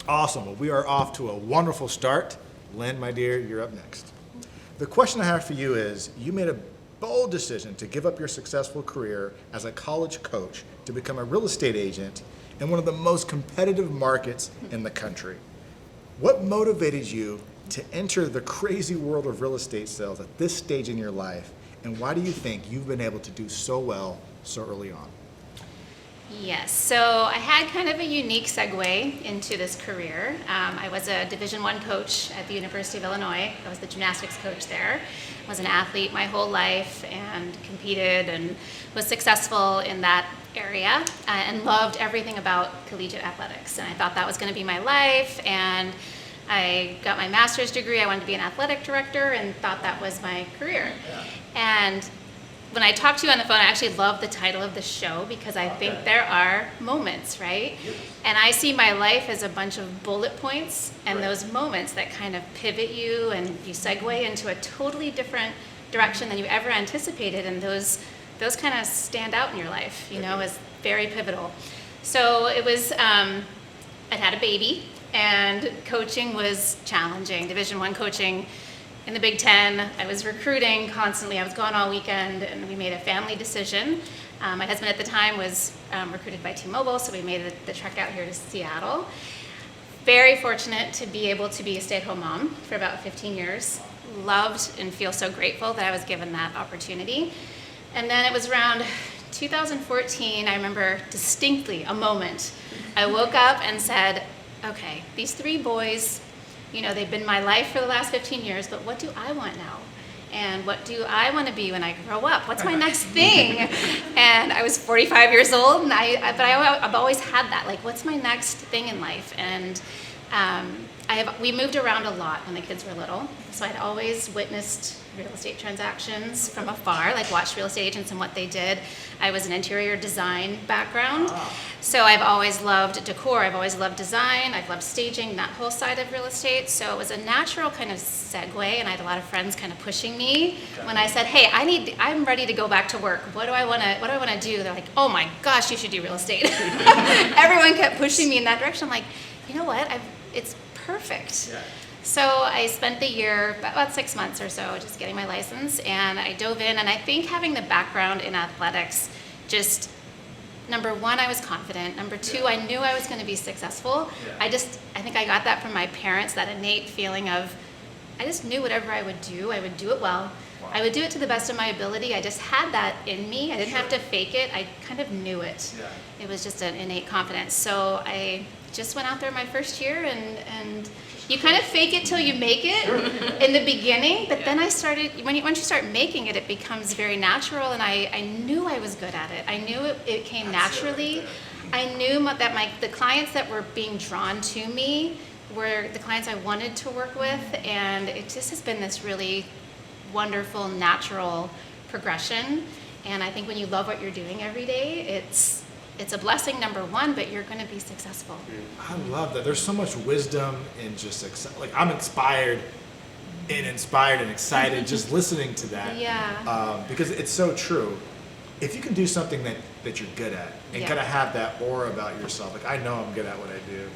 Awesome. Well, we are off to a wonderful start. Lynn, my dear, you're up next. The question I have for you is, you made a bold decision to give up your successful career as a college coach to become a real estate agent in one of the most competitive markets in the country. What motivated you to enter the crazy world of real estate sales at this stage in your life, and why do you think you've been able to do so well so early on? Yes, so I had kind of a unique segue into this career. I was a Division I coach at the University of Illinois. I was the gymnastics coach there. I was an athlete my whole life and competed and was successful in that area and loved everything about collegiate athletics. And I thought that was going to be my life. And I got my master's degree. I wanted to be an athletic director and thought that was my career. Yeah. And when I talked to you on the phone, I actually love the title of the show because I think there are moments, right? And I see my life as a bunch of bullet points and those moments that kind of pivot you and you segue into a totally different direction than you ever anticipated, and those kind of stand out in your life, you know, as very pivotal. So it was, I'd had a baby and coaching was challenging. Division I coaching in the Big Ten, I was recruiting constantly. I was gone all weekend, and we made a family decision. My husband at the time was recruited by T-Mobile, so we made the trek out here to Seattle. Very fortunate to be able to be a stay-at-home mom for about 15 years. Loved and feel so grateful that I was given that opportunity. And then it was around 2014, I remember distinctly a moment. I woke up and said, okay, these three boys, you know, they've been my life for the last 15 years, but what do I want now? And what do I want to be when I grow up? What's my next thing? And I was 45 years old, and I've always had that, like, what's my next thing in life? And we moved around a lot when the kids were little, so I'd always witnessed real estate transactions from afar, like watched real estate agents and what they did. I was an interior design background, so I've always loved decor, I've always loved design, I've loved staging, that whole side of real estate, so it was a natural kind of segue, and I had a lot of friends kind of pushing me when I said, hey, I'm ready to go back to work. What do I want to do? They're like, oh my gosh, you should do real estate. Everyone kept pushing me in that direction. I'm like, you know what, it's perfect. Yeah. So I spent the year, about 6 months or so, just getting my license, and I dove in, and I think having the background in athletics, just, number one, I was confident. Number two, I knew I was going to be successful. Yeah. I think I got that from my parents, that innate feeling of, I just knew whatever I would do it well. Wow. I would do it to the best of my ability. I just had that in me. I didn't have to fake it. I kind of knew it. Yeah. It was just an innate confidence. So I just went out there my first year, and you kind of fake it till you make it in the beginning, but then I started, once you start making it, it becomes very natural, and I knew I was good at it. I knew it came naturally. I knew that the clients that were being drawn to me were the clients I wanted to work with, and it just has been this really wonderful, natural progression. And I think when you love what you're doing every day, it's a blessing, number one, but you're going to be successful. I love that. There's so much wisdom in just, like, I'm inspired and excited just listening to that. Yeah. Because it's so true. If you can do something that you're good at and kind of have that aura about yourself, like, I know I'm good at what I do,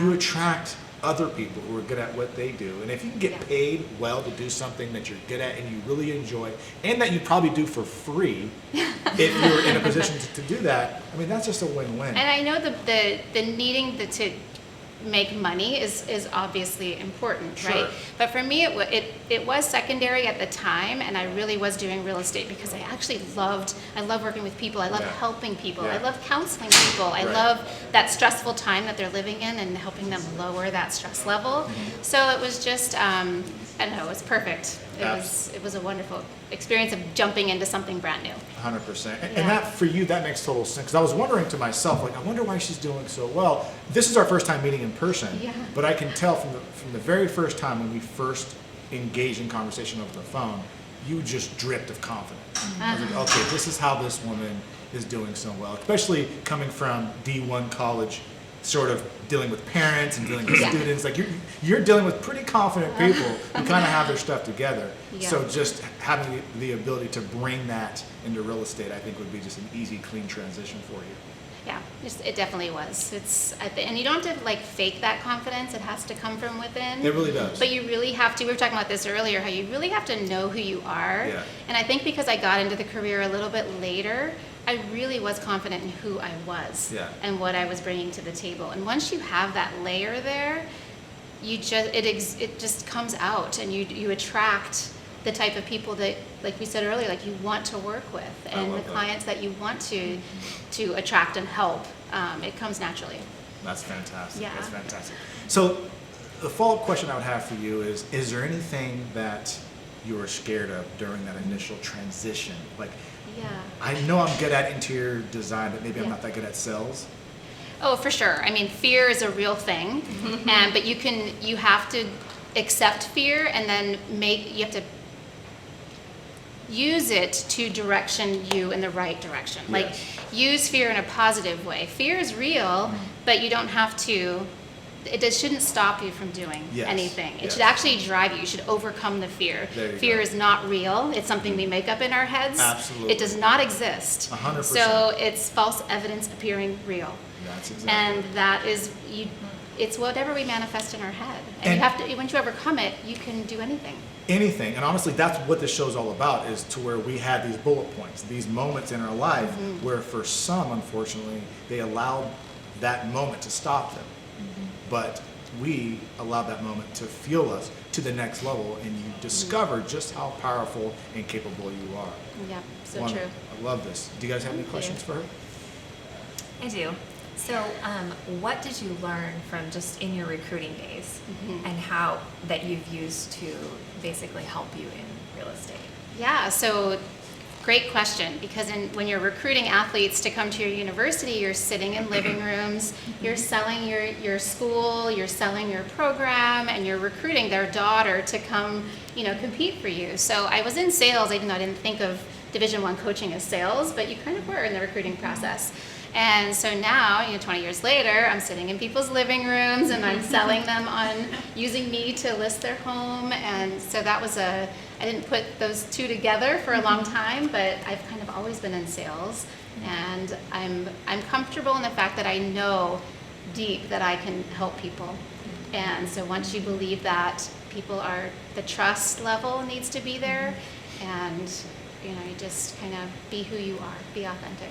you attract other people who are good at what they do. And if you can get paid well to do something that you're good at and you really enjoy, and that you probably do for free, if you're in a position to do that, I mean, that's just a win-win. And I know the needing to make money is obviously important, Sure. right? But for me, it was secondary at the time, and I really was doing real estate because I love working with people. I love helping people. I love counseling people. I love that stressful time that they're living in and helping them lower that stress level. So it was just, I don't know, it was perfect. It was a wonderful experience of jumping into something brand new. 100%. And that, for you, that makes total sense. Because I was wondering to myself, like, I wonder why she's doing so well. This is our first time meeting in person, but I can tell from the very first time when we first engaged in conversation over the phone, you just dripped of confidence. I was like, okay, this is how this woman is doing so well, especially coming from D1 college, sort of dealing with parents and dealing with students. Like, you're dealing with pretty confident people who kind of have their stuff together. So just having the ability to bring that into real estate, I think, would be just an easy, clean transition for you. Yeah, it definitely was. And you don't have to like fake that confidence. It has to come from within. It really does. But you really have to, we were talking about this earlier, how you really have to know who you are. Yeah. And I think because I got into the career a little bit later, I really was confident in who I was and what I was bringing to the table. And once you have that layer there, it just comes out, and you attract the type of people that, like we said earlier, like you want to work with, and the clients that you want to attract and help. It comes naturally. That's fantastic. Yeah. That's fantastic. So the follow-up question I would have for you is there anything that you were scared of during that initial transition? Like, I know I'm good at interior design, but maybe I'm not that good at sales. Oh, for sure. I mean, fear is a real thing, but you have to accept fear, and then you have to use it to direction you in the right direction. Yes. Like, use fear in a positive way. Fear is real, but you don't have to. Shouldn't stop you from doing anything. It should actually drive you. You should overcome the fear. Fear is not real. It's something we make up in our heads. Absolutely. It does not exist. 100%. So it's false evidence appearing real. That's exactly. And that is it's whatever we manifest in our head. And you have to, once you overcome it, you can do anything. Anything. And honestly, that's what this show's all about, is to where we had these bullet points, these moments in our life where for some, unfortunately, they allowed that moment to stop them. But we allowed that moment to fuel us to the next level, and you discover just how powerful and capable you are. Yeah, so Wonderful. true. I love this. Do you guys have any questions for her? I do. So, what did you learn from just in your recruiting days, and how that you've used to basically help you in real estate? Yeah, so great question, because when you're recruiting athletes to come to your university, you're sitting in living rooms, you're selling your school, you're selling your program, and you're recruiting their daughter to come, compete for you. So I was in sales, even though I didn't think of Division I coaching as sales, but you kind of were in the recruiting process. And so now, 20 years later, I'm sitting in people's living rooms and I'm selling them on using me to list their home. And so that was I didn't put those two together for a long time, but I've kind of always been in sales. And I'm comfortable in the fact that I know deep that I can help people. And so once you believe that, the trust level needs to be there. And, you just kind of be who you are, be authentic.